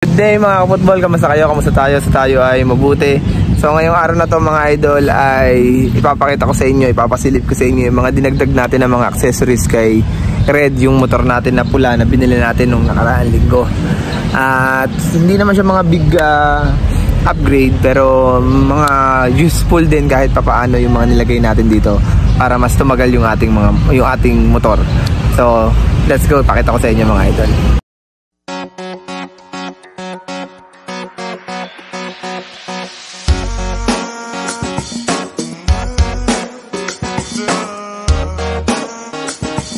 Good day mga kaputbol, kamusta kayo? Kamusta tayo? Sa tayo ay mabuti. So ngayong araw na to mga idol ay ipapakita ko sa inyo, ipapasilip ko sa inyo yung mga dinagdag natin na mga accessories kay Red, yung motor natin na pula na binili natin nung nakaraang linggo. At hindi naman siya mga big upgrade, pero mga useful din kahit papaano yung mga nilagay natin dito para mas tumagal yung ating motor. So let's go, pakita ko sa inyo mga idol.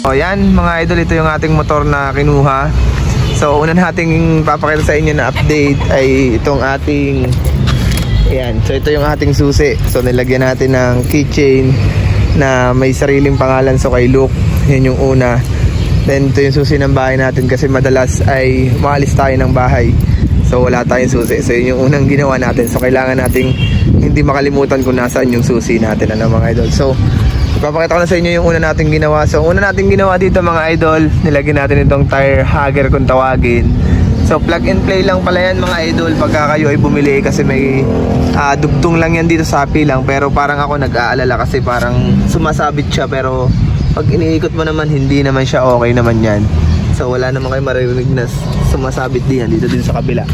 O yan mga idol, ito yung ating motor na kinuha. So una nating papakita sa inyo na update ay itong ating ayan. So ito yung ating susi. So nilagyan natin ng keychain na may sariling pangalan, so kay Luke. Yan yung una. Then ito yung susi ng bahay natin kasi madalas ay maalis tayo ng bahay, so wala tayong susi. So yun yung unang ginawa natin. So kailangan nating hindi makalimutan kung nasaan yung susi natin, ano mga idol. So ipapakita ko na sa inyo yung una nating ginawa. So una nating ginawa dito mga idol, nilagyan natin itong tire hugger kung tawagin. So plug and play lang pala yan mga idol pagka kayo ay bumili, kasi may dugtong lang yan dito sa api lang. Pero parang ako nag-aalala kasi parang sumasabit siya, pero pag iniikot mo naman hindi naman siya, okay naman yan. So wala naman kayo maririnig na sumasabit din yan dito sa kabila.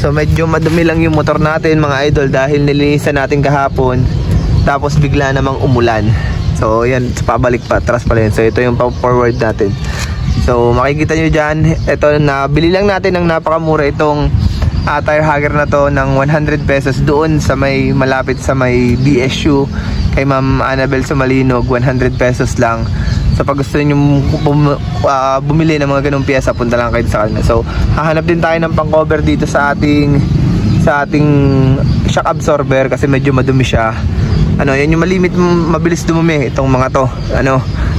So medyo madumi lang yung motor natin mga idol dahil nilinisan natin kahapon, tapos bigla namang umulan. So yan, pabalik pa, atras pala yan. So ito yung forward natin. So makikita nyo dyan, ito nabili lang natin ng napakamura itong tire hugger na to ng 100 pesos doon sa may malapit sa may BSU kay Ma'am Annabel Sumalino. 100 pesos lang. So pag gusto niyo bumili ng mga ganung piyesa, punta lang kayo sa kanya. So hahanap din tayo ng pang-cover dito sa ating shock absorber kasi medyo madumi siya. Yan yung malimit, mabilis dumumi itong mga to.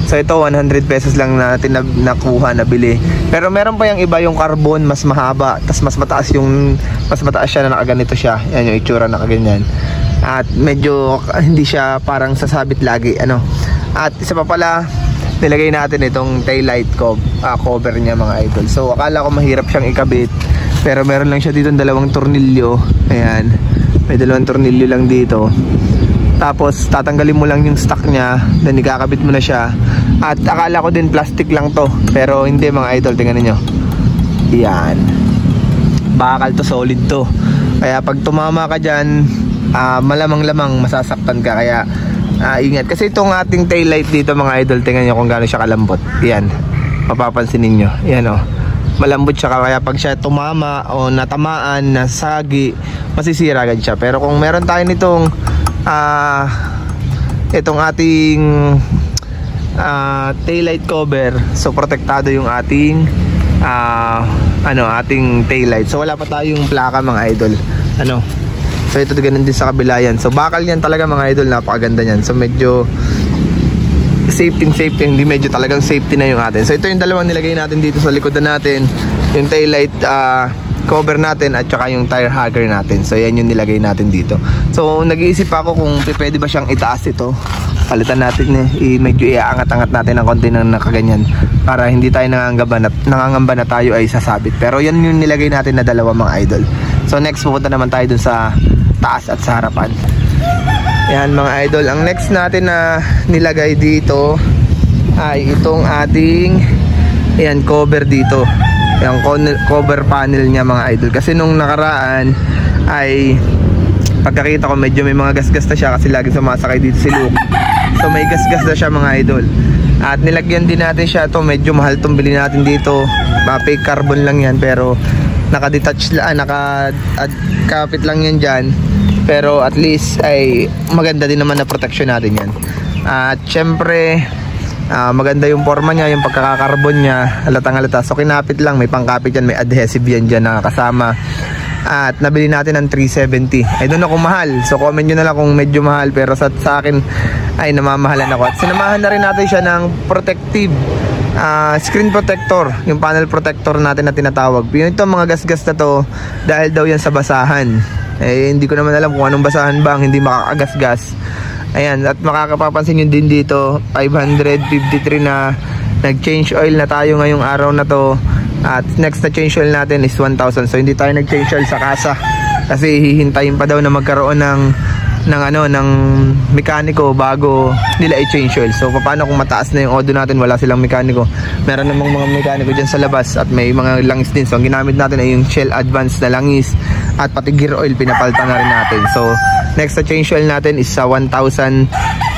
So ito 100 pesos lang natin nakuha, nabili. Pero meron pa yung iba, yung carbon mas mahaba, tas mas mataas siya na nakaganito siya. Yan yung itsura na kaganyan. At medyo hindi siya parang sasabit lagi, At isa pa pala, nilagay natin itong taillight cover niya mga idol. So akala ko mahirap siyang ikabit, pero meron lang siya dito dalawang tornilyo. Ayan, may dalawang tornilyo lang dito. Tapos tatanggalin mo lang yung stock niya, then ikakabit mo na siya. At akala ko din plastic lang to, pero hindi mga idol, tingnan niyo. Yan, bakal to, solid to. Kaya pag tumama ka dyan, malamang-lamang masasaktan ka. Kaya ingat, kasi itong ating taillight dito mga idol, tingnan niyo kung gaano siya kalambot. Yan, mapapansin niyo. Yan malambot siya, kaya pag siya tumama o natamaan, nasagi, masisira agad siya. Pero kung meron tayo nitong itong ating taillight cover, so protektado yung ating ating taillight. So wala pa tayong plaka mga idol. So ito ganun din sa kabila yan. So bakal yan talaga mga idol, napakaganda niyan. So medyo safety, hindi medyo talagang safety na yung atin. So ito yung dalawang nilagay natin dito sa likod na natin, yung taillight cover natin at saka yung tire hugger natin. So yan yung nilagay natin dito. So nag-iisip ako kung pwede ba siyang itaas ito. Palitan natin, medyo iaangat-angat natin ng konti ng nakaganyan para hindi tayo nangangamba na tayo ay sasabit. Pero yan yung nilagay natin na dalawa mga idol. So next pupunta naman tayo dun sa taas at sa harapan. Yan mga idol, ang next natin na nilagay dito ay itong ating cover dito. Yung cover panel niya mga idol. Kasi nung nakaraan ay pagkakita ko medyo may mga gasgas na siya kasi lagi sumasakay dito si Luke. So may gasgas na siya mga idol. At nilagyan din natin siya to, medyo mahal tong bili natin dito. Fake carbon lang yan, pero naka-detach lang, nakakapit lang yan dyan. Pero at least ay maganda din naman na protection natin yan. At syempre maganda yung forma niya, yung pagkakakarbon niya, halatang halata. So kinapit lang, may pangkapit yan, may adhesive yan dyan na kasama. At nabili natin ng 370. I don't know kung mahal, so comment nyo na lang kung medyo mahal. Pero sa akin ay namamahalan ako. At sinamahan na rin natin siya ng protective screen protector, yung panel protector natin na tinatawag. Ito mga gasgas na to dahil daw yan sa basahan. Hindi ko naman alam kung anong basahan bang hindi makakagasgas. Ayan, at makakapapansin nyo din dito 553 na nag-change oil na tayo ngayong araw na to. At next na change oil natin is 1,000. So hindi tayo nag-change oil sa kasa kasi hihintayin pa daw na magkaroon ng mekaniko bago nila i-change oil. So paano kung mataas na yung odo natin, wala silang mekaniko? Meron namang mga mekaniko dyan sa labas at may mga langis din. So ang ginamit natin ay yung Shell Advance na langis at pati gear oil pinapalitan na rin natin. So next na change oil natin is sa 1,000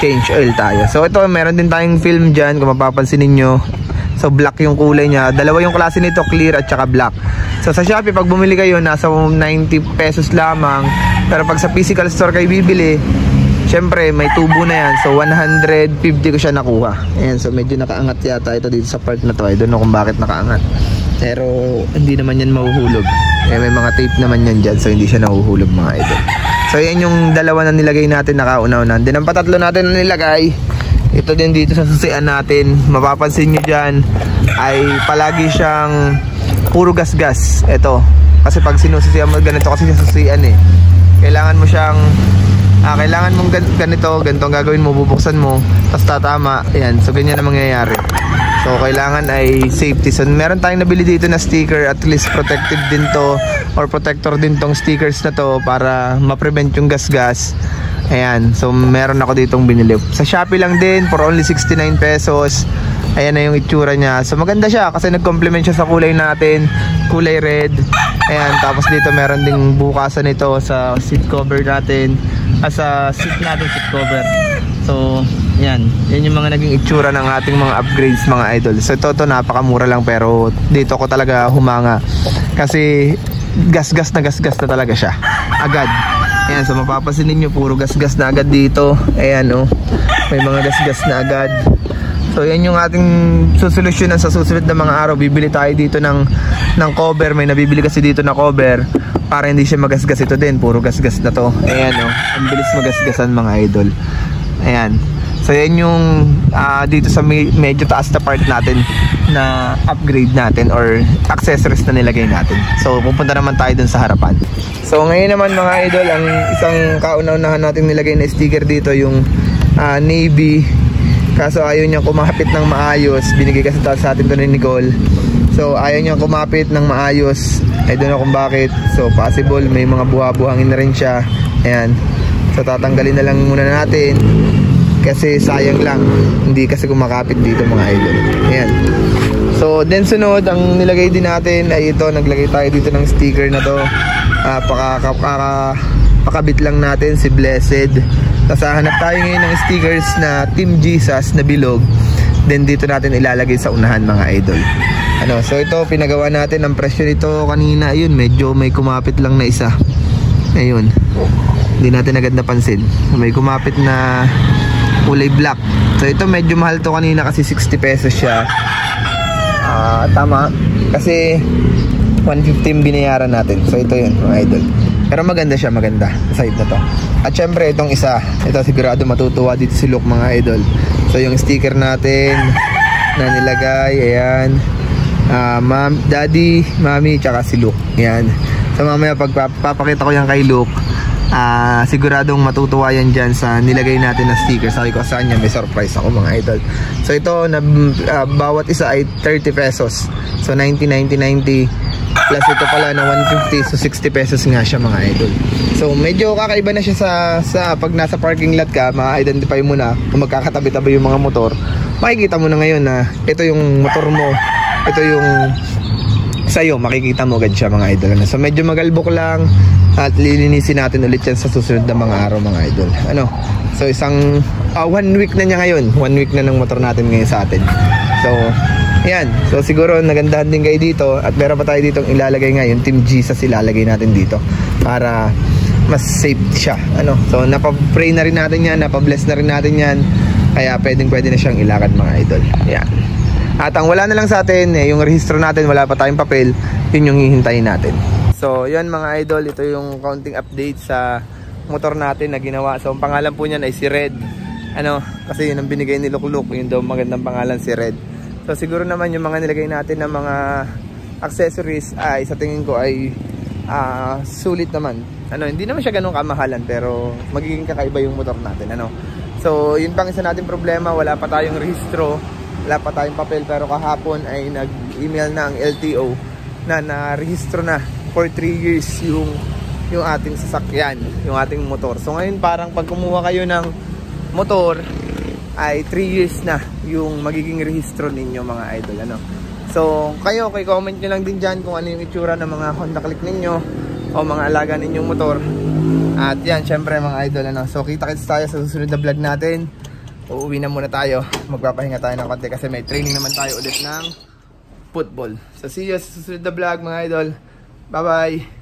change oil tayo. So ito, meron din tayong film dyan kung mapapansin ninyo. So black yung kulay niya. Dalawa yung klase nito, clear at saka black. So sa Shopee pag bumili kayo nasa 90 pesos lamang. Pero pag sa physical store kayo bibili, syempre may tubo na yan. So 150 ko siya nakuha. Ayan, so medyo nakaangat yata ito dito sa part na to. I don't know kung bakit nakaangat. Pero hindi naman yan mahuhulog. May mga tape naman yan dyan, so hindi siya nahuhulog mga idol. So yan yung dalawa na nilagay natin nakauna-unan. Then ang patatlo natin na nilagay, ito din dito sa susian natin. Mapapansin nyo dyan ay palagi siyang puro gas-gas. Ito, kasi pag sinususian mo ganito kasi sa susian eh, kailangan mo siyang kailangan mong ganito ang gagawin mo, bubuksan mo tapos tatama. Ayan, so ganyan ang mangyayari. So kailangan ay safety. So meron tayong nabili dito na sticker, at least protective din to or protector din tong stickers na to para ma-prevent yung gas-gas. Ayan, so meron ako ditong binili sa Shopee lang din for only 69 pesos. Ayan na yung itsura niya. So maganda siya kasi nag-complement siya sa kulay natin, kulay red. Ayan, tapos dito meron ding bukasan nito sa seat cover natin, sa seat natin, seat cover. So yan yung mga naging itsura ng ating mga upgrades mga idol. So ito napakamura lang, pero dito ko talaga humanga kasi gas-gas na talaga siya agad. Ayan, so mapapansin ninyo puro gas-gas na agad dito. Ayan may mga gas-gas na agad. So yan yung ating susolusyonan sa susunod na mga araw. Bibili tayo dito ng cover. May nabibili kasi dito na cover para hindi siya magasgas. Ito din puro gas-gas na to. Ayan ang bilis magasgasan mga idol. Ayan, so yan yung dito sa medyo taas na part natin na upgrade natin or accessories na nilagay natin. So pupunta naman tayo dun sa harapan. So ngayon naman mga idol, ang isang kauna-unahan natin nilagay na sticker dito yung navy. Kaso ayaw niyang kumapit ng maayos. Binigay kasi sa atin to ni Nicole. So ayaw niyang kumapit ng maayos. I don't know kung bakit. So possible may mga buha-buhangin na rin siya. Ayan, so tatanggalin na lang muna natin kasi sayang lang, hindi kasi kumakapit dito mga idol. Ayan. So then sunod, ang nilagay din natin ay ito, naglagay tayo dito ng sticker na to. Pakabit lang natin si Blessed. Tapos hanap tayo ngayon ng stickers na Team Jesus na bilog. Then dito natin ilalagay sa unahan mga idol. So ito pinagawa natin. Ang presyo nito kanina, ayun, medyo may kumapit lang na isa. Ayun, hindi natin agad napansin, may kumapit na kulay black. So ito medyo mahal to kanina kasi 60 pesos siya. Tama, kasi 115 binayaran natin. So ito yun mga idol, pero maganda siya, maganda side na to. At syempre itong isa, ito sigurado matutuwa dito si Luke mga idol. So yung sticker natin na nilagay, ayan, daddy, mommy, tsaka si Luke. Ayan, so mamaya pag papakita ko yan kay Luke, siguradong matutuwa yan dyan sa nilagay natin na sticker. Sabi ko saan yan, may surprise ako mga idol. So ito bawat isa ay 30 pesos. So 90 plus ito pala na 150, so 60 pesos nga siya mga idol. So medyo kakaiba na siya sa pag nasa parking lot ka, ma-identify mo na kung magkakatabi-tabi yung mga motor. Makikita mo na ngayon na ito yung motor mo, ito yung sa'yo, makikita mo agad siya mga idol. So medyo magalbok lang at lilinisin natin ulit yan sa susunod na mga araw mga idol. So isang 1 week na niya ngayon, 1 week na ng motor natin ngayon sa atin. So yan, so siguro nagandahan din kayo dito. At meron pa tayo dito ilalagay ngayon, Team Jesus ilalagay natin dito para mas safe siya. So napapray na rin natin yan, napabless na rin natin yan, kaya pwede na siyang ilakad mga idol. Yan. At ang wala na lang sa atin, yung rehistro natin, wala pa tayong papel, yun yung hihintayin natin. So yun mga idol, ito yung counting update sa motor natin na ginawa. So ang pangalan po niyan ay si Red. Kasi yun ang binigay ni Lukluk, yun daw magandang pangalan, si Red. So siguro naman yung mga nilagay natin na mga accessories ay sa tingin ko ay sulit naman. Hindi naman siya ganun kamahalan, pero magiging kakaiba yung motor natin. So yun pang isa natin problema, wala pa tayong rehistro, wala pa tayong papel, pero kahapon ay nag-email na ang LTO na narehistro na for 3 years yung ating sasakyan, yung ating motor. So ngayon parang pag kumuha kayo ng motor ay 3 years na yung magiging rehistro ninyo mga idol, ano. So kayo, comment nyo lang din dyan kung ano yung itsura ng mga Honda Click ninyo o mga alaga ninyong motor. At yan, syempre mga idol, ano. So kita-kits tayo sa susunod na vlog natin. Uuwi na muna tayo, magpapahinga tayo ng konti kasi may training naman tayo ulit ng football. So see you sa susunod na vlog mga idol. Bye bye.